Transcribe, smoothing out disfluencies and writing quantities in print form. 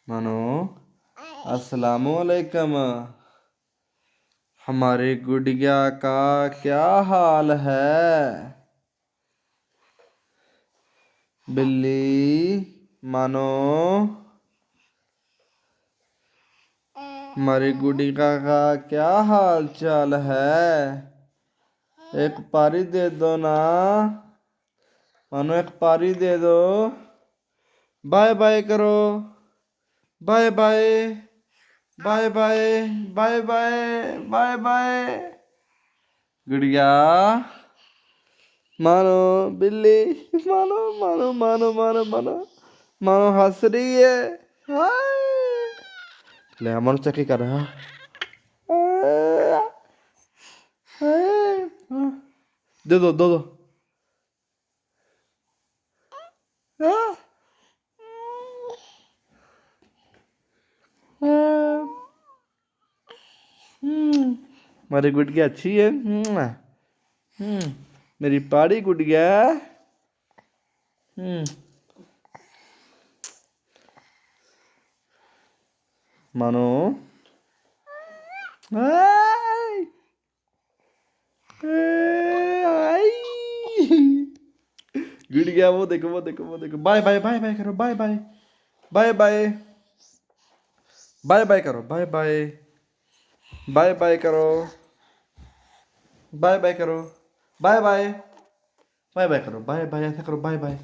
मानो अस्सलामुअलैकुम। हमारी गुड़िया का क्या हाल है? बिल्ली मानो हमारी गुड़िया का क्या हाल चाल है? एक पारी दे दो ना मानो, एक पारी दे दो। बाय बाय करो। Bye bye bye bye bye bye bye bye. गुड़िया मानो बिल्ली मानो मानो मानो मानो मानो मानो हंस रही है। हाय ले मानो चेक कर रहा दे दो दो दो। मेरी गुड़िया अच्छी है। मेरी पाड़ी गुड़िया। मानो हाय हाय। गुड़िया वो देखो वो देखो वो देखो। बाय बाय बाय बाय करो। Bye bye bye bye bye bye करो। बाय बाय बाय बाय करो। बाय बाय करो। बाय बाय बाय बाय करो। बाय बाय ऐसा करो। Bye bye.